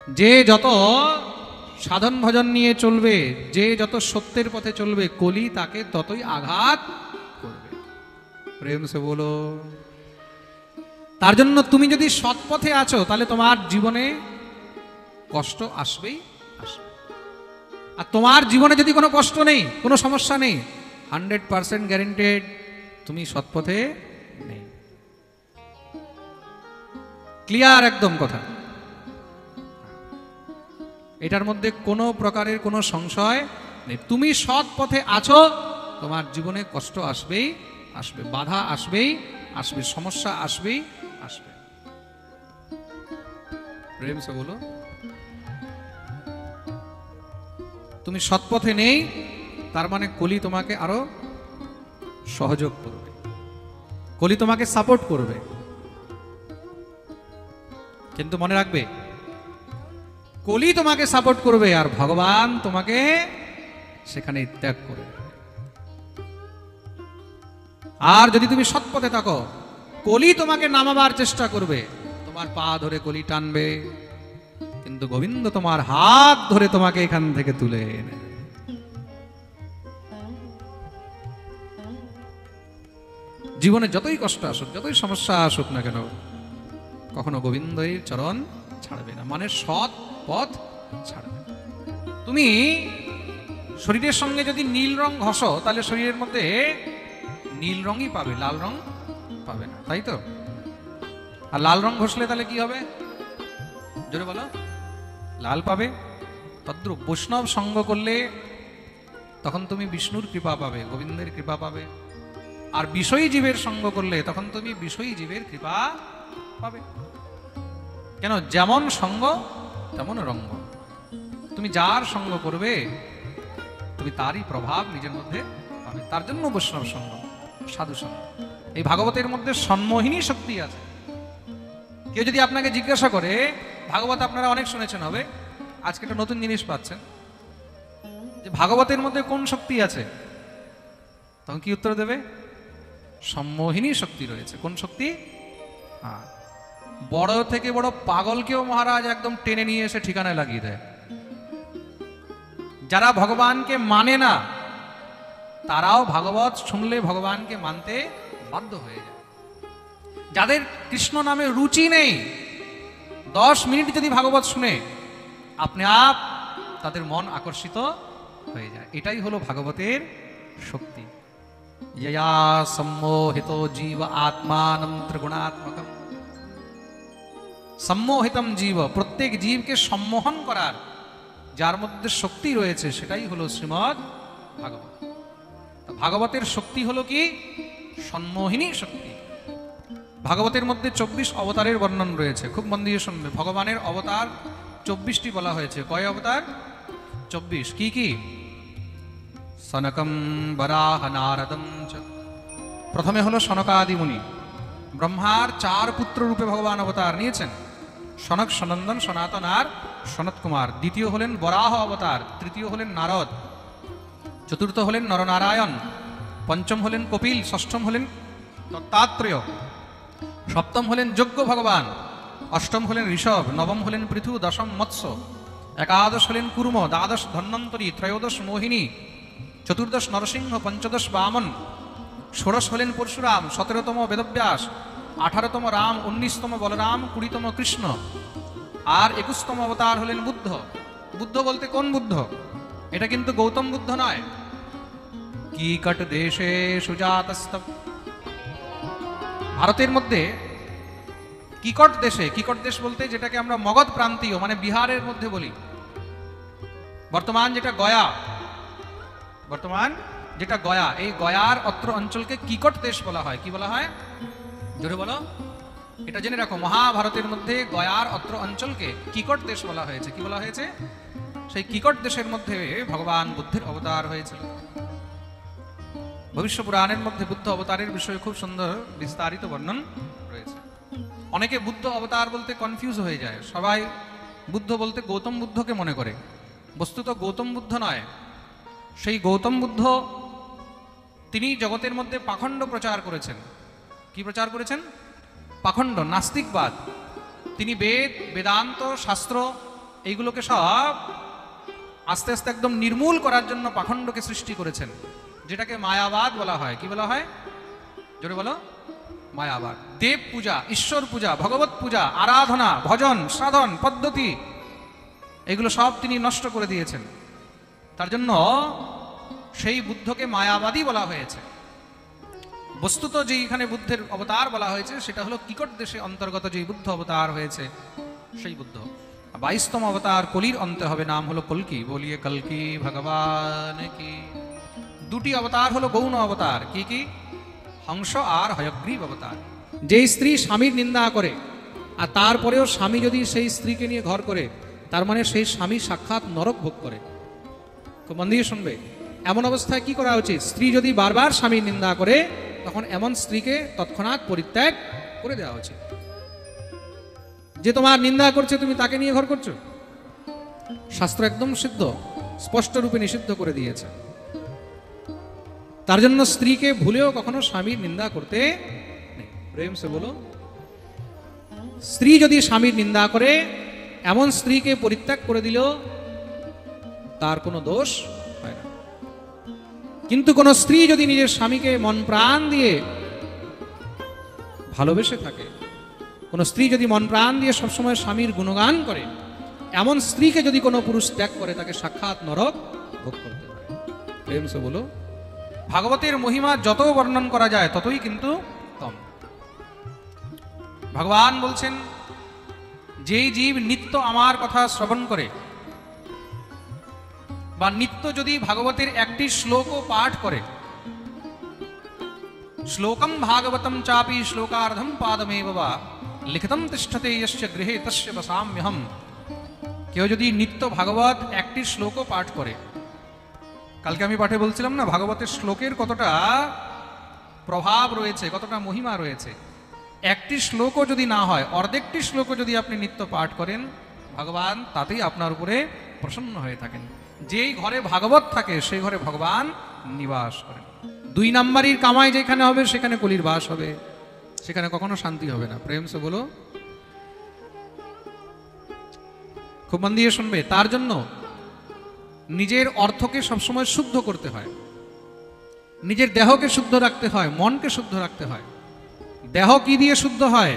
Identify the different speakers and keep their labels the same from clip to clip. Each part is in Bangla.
Speaker 1: যে যত সাধন ভজন নিয়ে চলবে, যে যত সত্যের পথে চলবে, কলি তাকে ততই আঘাত করবে। প্রেম সে বলো। তার জন্য তুমি যদি সৎ পথে আছো তাহলে তোমার জীবনে কষ্ট আসবেই আসবে। আর তোমার জীবনে যদি কোনো কষ্ট নেই, কোনো সমস্যা নেই, 100% গ্যারেন্টেড তুমি সৎ পথে নেই। ক্লিয়ার একদম কথা। এটার মধ্যে কোনো প্রকারের কোনো সংশয় নেই। তুমি সৎ পথে আছো, তোমার জীবনে কষ্ট আসবেই আসবে, বাধা আসবেই আসবে, সমস্যা আসবেই আসবে। প্রেম সে বলো। তুমি সৎ পথে নেই, তার মানে কলি তোমাকে আরো সহযোগ করবে, কলি তোমাকে সাপোর্ট করবে। কিন্তু মনে রাখবে, কলি তোমাকে সাপোর্ট করবে আর ভগবান তোমাকে সেখানে ত্যাগ করবে। আর যদি তুমি সৎ পথে থাকো, কলি তোমাকে নামাবার চেষ্টা করবে, তোমার পা ধরে কলি টানবে, কিন্তু গোবিন্দ তোমার হাত ধরে তোমাকে এখান থেকে তুলে এনে। জীবনে যতই কষ্ট আসুক, যতই সমস্যা আসুক না কেন, কখনো গোবিন্দের চরণ ছাড়বে না, মানে সৎ পথ ছাড়বে। তুমি শরীরের সঙ্গে যদি নীল রং ঘষো, তাহলে শরীরের মধ্যে নীল রঙই পাবে, লাল রং পাবে না, তাই তো? আর লাল রং ঘষলে তাহলে কি হবে? জোরে বলো। লাল পাবে। তদ্রূপ বৈষ্ণব সঙ্গ করলে তখন তুমি বিষ্ণুর কৃপা পাবে, গোবিন্দের কৃপা পাবে। আর বিষয়ী জীবের সঙ্গ করলে তখন তুমি বিষয়ী জীবের কৃপা পাবে। কেন? যেমন সঙ্গ তেমন রঙ্গ। তুমি যার সঙ্গ করবে তুমি তারই প্রভাব নিজের মধ্যে পাবে। তার জন্য বৈষ্ণব সঙ্গ, সাধু সঙ্গ। এই ভাগবতের মধ্যে সম্মোহিনী শক্তি আছে। কেউ যদি আপনাকে জিজ্ঞাসা করে, ভাগবত আপনারা অনেক শুনেছেন হবে, আজকে একটা নতুন জিনিস পাচ্ছেন যে ভাগবতের মধ্যে কোন শক্তি আছে, তখন কি উত্তর দেবে? সম্মোহিনী শক্তি রয়েছে। কোন শক্তি? হ্যাঁ, বড় থেকে বড় পাগলকেও মহারাজ একদম টেনে নিয়ে এসে ঠিকানায় লাগিয়ে দেয়। যারা ভগবানকে মানে না, তারাও ভাগবত শুনলে ভগবানকে মানতে বাধ্য হয়ে যায়। যাদের কৃষ্ণ নামে রুচি নেই, 10 মিনিট যদি ভাগবত শুনে, আপনি আপ তাদের মন আকর্ষিত হয়ে যায়। এটাই হলো ভাগবতের শক্তি। ইয়া সম্মোহিত জীব আত্মানম ত্রিগুণাত্মকম। সম্মোহিতম জীব, প্রত্যেক জীবকে সম্মোহন করার যার মধ্যে শক্তি রয়েছে, সেটাই হলো শ্রীমদ্ ভাগবত। ভাগবতের শক্তি হলো কি? সম্মোহিনী শক্তি। ভাগবতের মধ্যে 24 অবতারের বর্ণন রয়েছে। খুব মন দিয়ে শুনবে। ভগবানের অবতার 24টি বলা হয়েছে। কয় অবতার? 24। কি কি? সনকম বরাহ নারদম চ। প্রথমে হলো সনকাদি মুনি, ব্রহ্মার 4 পুত্র রূপে ভগবান অবতার নিয়েছেন। সনক, সনন্দন, সনাতন আর সনত কুমার। দ্বিতীয় হলেন বরাহ অবতার, তৃতীয় হলেন নারদ, চতুর্থ হলেন নরনারায়ণ, পঞ্চম হলেন কপিল, ষষ্ঠম হলেন দত্তাত্রেয়, সপ্তম হলেন যজ্ঞ ভগবান, অষ্টম হলেন ঋষভ, নবম হলেন পৃথু, দশম মৎস্য, একাদশ হলেন কুর্ম, দ্বাদশ ধন্বন্তরী, ত্রয়োদশ মোহিনী, চতুর্দশ নরসিংহ, পঞ্চদশ বামন, ষোড়শ হলেন পরশুরাম, 17তম বেদব্যাস, 18তম রাম, 19তম বলরাম, 20তম কৃষ্ণ, আর 21তম অবতার হলেন বুদ্ধ। বুদ্ধ বলতে কোন বুদ্ধ? এটা কিন্তু গৌতম বুদ্ধ নয়। কিকট দেশে সুজাতস্ত। ভারতের মধ্যে কিকট দেশে, কিকট দেশ বলতে যেটাকে আমরা মগধ প্রান্তীয় মানে বিহারের মধ্যে বলি, বর্তমান যেটা গয়া, বর্তমান যেটা গয়া, এই গয়ার অত্র অঞ্চলকে কিকট দেশ বলা হয়। কি বলা হয়? জোরে বলো। এটা জেনে রাখো, মহাভারতের মধ্যে গয়ার অত্র অঞ্চলকে কিকট দেশ বলা হয়েছে। কি বলা হয়েছে? সেই কিকট দেশের মধ্যে ভগবান বুদ্ধের অবতার হয়েছিল। ভবিষ্য পুরাণের মধ্যে বুদ্ধ অবতারের বিষয়ে খুব সুন্দর বিস্তারিত বর্ণন রয়েছে। অনেকে বুদ্ধ অবতার বলতে কনফিউজ হয়ে যায়। সবাই বুদ্ধ বলতে গৌতম বুদ্ধকে মনে করে। বস্তুত গৌতম বুদ্ধ নয়। সেই গৌতম বুদ্ধ তিনি জগতের মধ্যে পাখণ্ড প্রচার করেছেন। কি প্রচার করেছেন? পাখণ্ড, নাস্তিকবাদ। তিনি বেদ, বেদান্ত, শাস্ত্র এইগুলোকে সব আস্তে আস্তে একদম নির্মূল করার জন্য পাখণ্ডকে সৃষ্টি করেছেন, যেটাকে মায়াবাদ বলা হয়। কি বলা হয়? জোরে বলো। মায়াবাদ। দেব পূজা, ঈশ্বর পূজা, ভগবত পূজা, আরাধনা, ভজন, সাধন পদ্ধতি, এগুলো সব তিনি নষ্ট করে দিয়েছেন। তার জন্য সেই বুদ্ধকে মায়াবাদী বলা হয়েছে। বস্তুত যেইখানে বুদ্ধের অবতার বলা হয়েছে সেটা হলো কিকট দেশে অন্তর্গত যেই বুদ্ধ অবতার হয়েছে সেই বুদ্ধ। 22তম অবতার কলির অন্তে হবে, নাম হলো কল্কি। বলিয়ে কল্কি ভগবান কি। দুটি অবতার হলো গৌণ অবতার। কি কি? হংস আর হয়গ্রীব অবতার। যেই স্ত্রী স্বামীর নিন্দা করে আর তারপরেও স্বামী যদি সেই স্ত্রীকে নিয়ে ঘর করে, তার মানে সেই স্বামী সাক্ষাৎ নরক ভোগ করে। খুব মন দিয়ে শুনবে। এমন অবস্থায় কি করা উচিত? স্ত্রী যদি বারবার স্বামীর নিন্দা করে, তখন এমন স্ত্রীকে তৎক্ষণাৎ পরিত্যাগ করে দেওয়া উচিত। যে তোমার নিন্দা করছে, তুমি তাকে নিয়ে ঘর করছো, শাস্ত্র একদম সিদ্ধ, স্পষ্ট রূপে নিষিদ্ধ করে দিয়েছে। তার জন্য স্ত্রীকে ভুলেও কখনো স্বামীর নিন্দা করতে নেই। প্রেম সে বলো। স্ত্রী যদি স্বামীর নিন্দা করে, এমন স্ত্রীকে পরিত্যাগ করে দিল, তার কোনো দোষ হয় না। কিন্তু কোন স্ত্রী যদি নিজের স্বামীকে মন প্রাণ দিয়ে ভালোবেসে থাকে, কোন স্ত্রী যদি মন প্রাণ দিয়ে সবসময় স্বামীর গুণগান করে, এমন স্ত্রীকে যদি কোনো পুরুষ ত্যাগ করে, তাকে সাক্ষাৎ নরক ভোগ করতে হয়। প্রেম সে বলো। ভাগবতের মহিমা যত বর্ণন করা যায় ততই কিন্তু কম। ভগবান বলছেন, যেই জীব নিত্য আমার কথা শ্রবণ করে বা নিত্য যদি ভাগবতের একটি শ্লোকও পাঠ করে, শ্লোকম ভাগবতম চাপি শ্লোকার্ধম পাদমেব বা লিখিতম তিষ্ঠতে ইয়স্য গৃহে তস্য বসাম্যহম। কেউ যদি নিত্য ভাগবত একটি শ্লোকও পাঠ করে, কালকে আমি পাঠে বলছিলাম না ভাগবতের শ্লোকের কতটা প্রভাব রয়েছে, কতটা মহিমা রয়েছে। একটি শ্লোকও যদি না হয়, অর্ধেকটি শ্লোকও যদি আপনি নিত্য পাঠ করেন, ভগবান তাতেই আপনার উপরে প্রসন্ন হয়ে থাকেন। যেই ঘরে ভাগবত থাকে সেই ঘরে ভগবান নিবাস করেন। 2 নাম্বারির কামাই যেখানে হবে সেখানে কলির বাস হবে, সেখানে কখনো শান্তি হবে না। প্রেম সে বলো। খুব মন দিয়ে শুনবে। তার জন্য নিজের অর্থকে সবসময় শুদ্ধ করতে হয়, নিজের দেহকে শুদ্ধ রাখতে হয়, মনকে শুদ্ধ রাখতে হয়। দেহ কি দিয়ে শুদ্ধ হয়?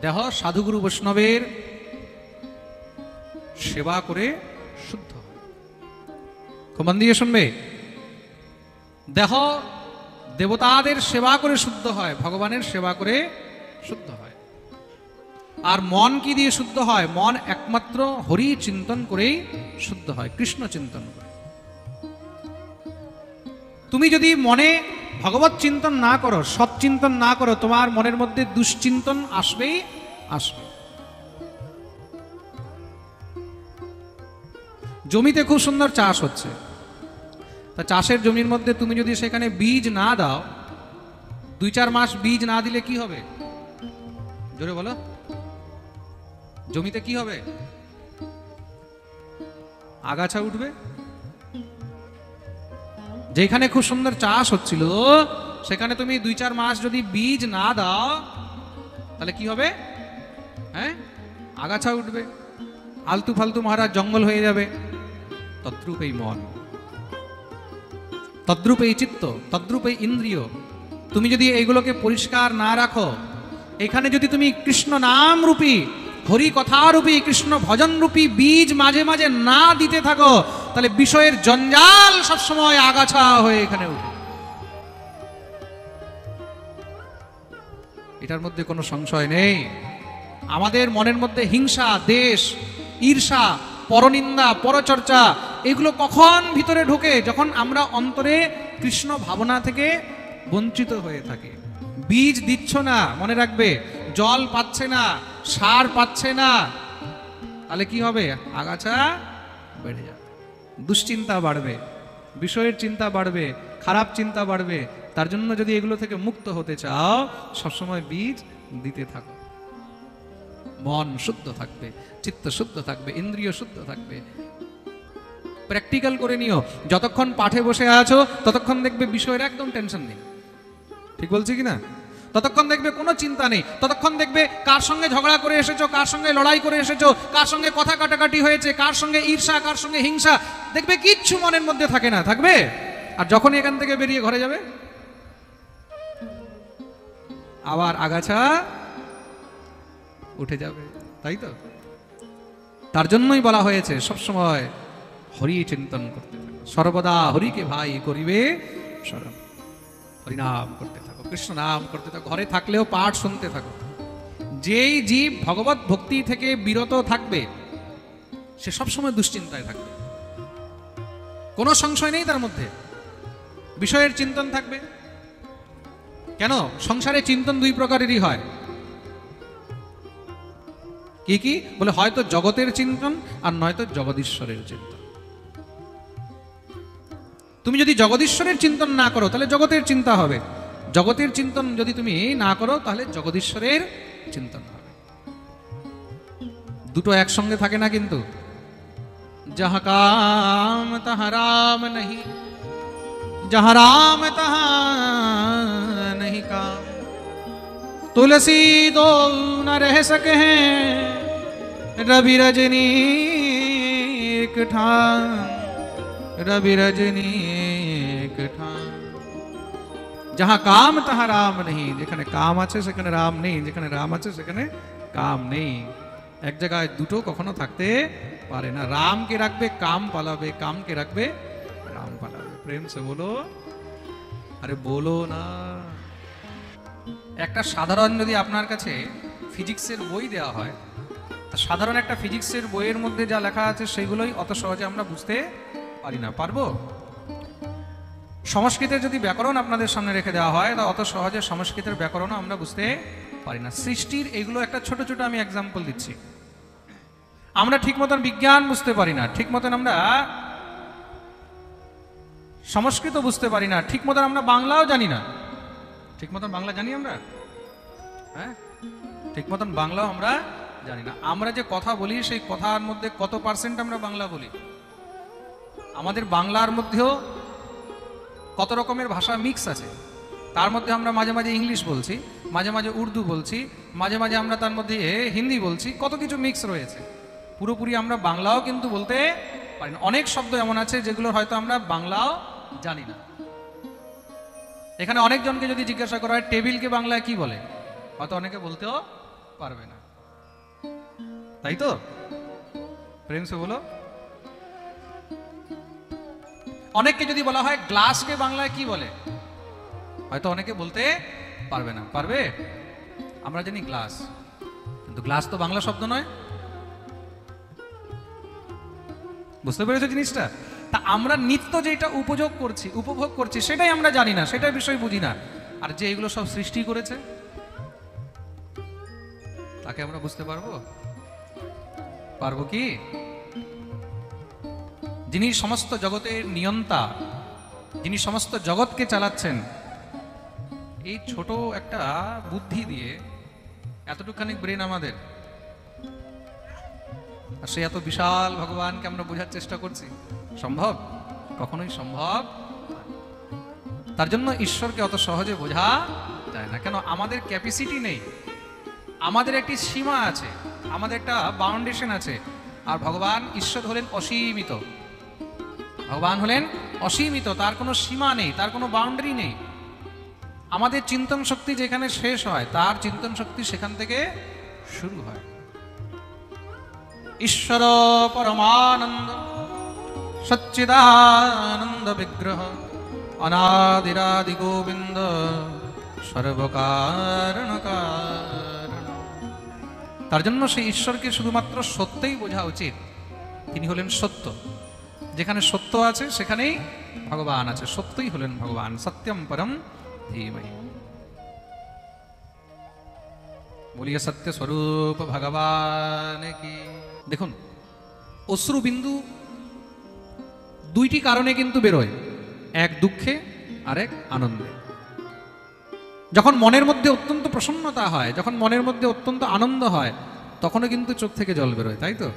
Speaker 1: দেহ সাধুগুরু বৈষ্ণবের সেবা করে শুদ্ধ হয়। খুব মন দিয়ে শুনবে। দেহ দেবতাদের সেবা করে শুদ্ধ হয়, ভগবানের সেবা করে শুদ্ধ হয়। আর মন কি দিয়ে শুদ্ধ হয়? মন একমাত্র হরি চিন্তন করেই শুদ্ধ হয়, কৃষ্ণ চিন্তন করে। তুমি যদি মনে ভগবত চিন্তন না করো, সৎ চিন্তন না করো, তোমার মনের মধ্যে দুশ্চিন্তন আসবেই আসবে। জমিতে খুব সুন্দর চাষ হচ্ছে, তা চাষের জমির মধ্যে তুমি যদি সেখানে বীজ না দাও, 2-4 মাস বীজ না দিলে কি হবে? জোরে বলো। জমিতে কি হবে? আগাছা উঠবে। যেখানে খুব সুন্দর চাষ হচ্ছিল, সেখানে তুমি 2-4 মাস যদি বীজ না দাও, তাহলে কি হবে? হ্যাঁ, আগাছা উঠবে, আলতু ফালতু মহারাজ জঙ্গল হয়ে যাবে। তদ্রূপ এই মন, তদ্রূপ এই চিত্ত, তদ্রূপ এই ইন্দ্রিয়। তুমি যদি এইগুলোকে পরিষ্কার না রাখো, এখানে যদি তুমি কৃষ্ণ নাম রূপী, হরি কথা রূপী, কৃষ্ণ ভজন রূপী বীজ মাঝে মাঝে না দিতে থাকো, তাহলে বিষয়ের জঞ্জাল সবসময় আগাছা হয়ে এখানে উঠে। এটার মধ্যে কোনো সংশয় নেই। আমাদের মনের মধ্যে হিংসা, দেশ, ঈর্ষা, পরনিন্দা, পরচর্চা, এগুলো কখন ভিতরে ঢোকে? যখন আমরা অন্তরে কৃষ্ণ ভাবনা থেকে বঞ্চিত হয়ে থাকি। বীজ দিচ্ছ না, মনে রাখবে, জল পাচ্ছে না, সার পাচ্ছে না, তাহলে কি হবে? আগাছা বেড়ে যাবে, দুশ্চিন্তা বাড়বে, বিষয়ের চিন্তা বাড়বে, খারাপ চিন্তা বাড়বে। তার জন্য যদি এগুলো থেকে মুক্ত হতে চাও, সবসময় বীজ দিতে থাকো। মন শুদ্ধ থাকবে, চিত্ত শুদ্ধ থাকবে, ইন্দ্রিয় শুদ্ধ থাকবে। প্র্যাকটিক্যাল করে নিও। যতক্ষণ পাঠে বসে আছো ততক্ষণ দেখবে বিষয়ের একদম টেনশন নেই। ঠিক বলছি কিনা? ততক্ষণ দেখবে কোনো চিন্তা নেই, ততক্ষণ দেখবে কার সঙ্গে ঝগড়া করে এসেছো, কার সঙ্গে লড়াই করে এসেছো, কার সঙ্গে কথা কাটাকাটি হয়েছে, কার সঙ্গে ঈর্ষা, কার সঙ্গে হিংসা, দেখবে কিচ্ছু মনের মধ্যে থাকে না, থাকবে? আর যখনই এখান থেকে বেরিয়ে ঘরে যাবে আবার আগাছা উঠে যাবে, তাই তো? তার জন্যই বলা হয়েছে সবসময় হরি চিন্তন করতে থাকো, সর্বদা হরিকে ভাই করিবে স্মরণ, হরিনাম করতে থাকো, কৃষ্ণ নাম করতে থাকো, ঘরে থাকলেও পাঠ শুনতে থাকো। যেই জীব ভগবত ভক্তি থেকে বিরত থাকবে সে সবসময় দুশ্চিন্তায় থাকবে, কোনো সংশয় নেই তার মধ্যে, বিষয়ের চিন্তন থাকবে। কেন? সংসারে চিন্তন দুই প্রকারেরই হয়। কি কি বলে? হয়তো জগতের চিন্তন আর নয়তো জগদীশ্বরের চিন্তন। তুমি যদি জগদীশ্বরের চিন্তন না করো তাহলে জগতের চিন্তা হবে, জগতের চিন্তন যদি তুমি না করো তাহলে জগদীশ্বরের চিন্তন হবে। দুটো একসঙ্গে থাকে না কিন্তু। যাহা কাম তাহা রাম নহি, যাহা রাম তাহা নহি কাম, तुलसी दो न रह सके हैं रवि रजनी एक ठान, रवि रजनी एक ठान। जहां काम तहां राम नहीं, যেখানে কাম আছে সেখানে রাম নেই, যেখানে রাম আছে সেখানে কাম নেই। এক জায়গায় দুটো কখনো থাকতে পারে না। রামকে রাখবে কাম পালাবে, কামকে রাখবে রাম পালাবে। প্রেম সে বলো, আরে বলো না। একটা সাধারণ যদি আপনার কাছে ফিজিক্সের বই দেওয়া হয়, তা সাধারণ একটা ফিজিক্সের বইয়ের মধ্যে যা লেখা আছে সেগুলোই অত সহজে আমরা বুঝতে পারি না, পারবো? সংস্কৃতের যদি ব্যাকরণ আপনাদের সামনে রেখে দেওয়া হয় তা অত সহজে সংস্কৃতের ব্যাকরণও আমরা বুঝতে পারি না। সৃষ্টির এইগুলো একটা ছোট ছোট আমি এক্সাম্পল দিচ্ছি। আমরা ঠিক মতন বিজ্ঞান বুঝতে পারি না, ঠিক মতন আমরা সংস্কৃত বুঝতে পারি না, ঠিক মতন আমরা বাংলাও জানি না। ঠিক মতন বাংলা জানি আমরা? হ্যাঁ, ঠিক মতন বাংলাও আমরা জানি না। আমরা যে কথা বলি সেই কথার মধ্যে কত পার্সেন্ট আমরা বাংলা বলি? আমাদের বাংলার মধ্যেও কত রকমের ভাষা মিক্স আছে। তার মধ্যে আমরা মাঝে মাঝে ইংলিশ বলছি, মাঝে মাঝে উর্দু বলছি, মাঝে মাঝে আমরা তার মধ্যে হিন্দি বলছি, কত কিছু মিক্স রয়েছে। পুরোপুরি আমরা বাংলাও কিন্তু বলতে পারি না। অনেক শব্দ এমন আছে যেগুলো হয়তো আমরা বাংলাও জানি না। এখানে অনেকজনকে যদি জিজ্ঞাসা করা হয় টেবিলকে বাংলায় কি বলে, হয়তো অনেকে বলতেও পারবে না, তাই তো? প্রেম সে বলো। অনেককে যদি বলা হয় গ্লাসকে বাংলায় কি বলে, হয়তো অনেকে বলতে পারবে না। পারবে? আমরা জানি গ্লাস, কিন্তু গ্লাস তো বাংলা শব্দ নয়। বুঝতে পেরেছো জিনিসটা? তা আমরা নিত্য যেটা উপভোগ করছি সেটাই আমরা জানি না, সেটার বিষয় বুঝি না। আর যে এগুলো সব সৃষ্টি করেছে তাকে আমরা বুঝতে পারবো? পারবো কি? যিনি সমস্ত জগতের নিয়ন্তা, যিনি সমস্ত জগৎকে চালাচ্ছেন, এই ছোট একটা বুদ্ধি দিয়ে এতটুখানি ব্রেন আমাদের, আর সে এত বিশাল ভগবানকে আমরা বোঝার চেষ্টা করছি, সম্ভব? কখনোই সম্ভব। তার জন্য ঈশ্বরকে অত সহজে বোঝা যায় না। কেন? আমাদের ক্যাপাসিটি নেই, আমাদের একটি সীমা আছে, আমাদের একটা বাউন্ডেশন আছে। আর ভগবান ঈশ্বর হলেন অসীমিত, ভগবান হলেন অসীমিত, তার কোনো সীমা নেই, তার কোনো বাউন্ডারি নেই। আমাদের চিন্তন শক্তি যেখানে শেষ হয় তার চিন্তন শক্তি সেখান থেকে শুরু হয়। ঈশ্বর পরমানন্দ সচ্চিদানন্দ বিগ্রহ অনাদিরাদি গোবিন্দ সর্বকারণ কারণ। তার জন্য সেই ঈশ্বরকে শুধুমাত্র সত্যই বোঝা উচিত। তিনি হলেন সত্য, যেখানে সত্য আছে সেখানেই ভগবান আছে, সত্যই হলেন ভগবান। সত্যম পরম ধীমহি। বলিয়ে সত্য স্বরূপ ভগবান কি। দেখুন, অশ্রুবিন্দু দুইটি কারণে কিন্তু বেরোয়, এক দুঃখে আর এক আনন্দে। যখন মনের মধ্যে অত্যন্ত প্রসন্নতা হয়, যখন মনের মধ্যে অত্যন্ত আনন্দ হয়, তখনও কিন্তু চোখ থেকে জল বেরোয়, তাই তো?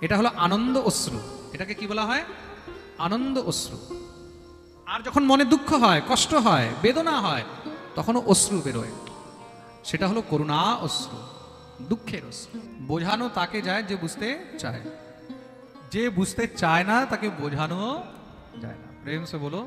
Speaker 1: এটা হলো আনন্দ অশ্রু। এটাকে কি বলা হয়? আনন্দ অশ্রু। আর যখন মনে দুঃখ হয়, কষ্ট হয়, বেদনা হয়, তখনও অশ্রু বেরোয়, সেটা হলো করুণা অশ্রু, দুঃখের অশ্রু। বোঝানো তাকে যায় যে বুঝতে চায়, যে বুঝতে চায় না তাকে বোঝানো যায় না। প্রেম সে বলো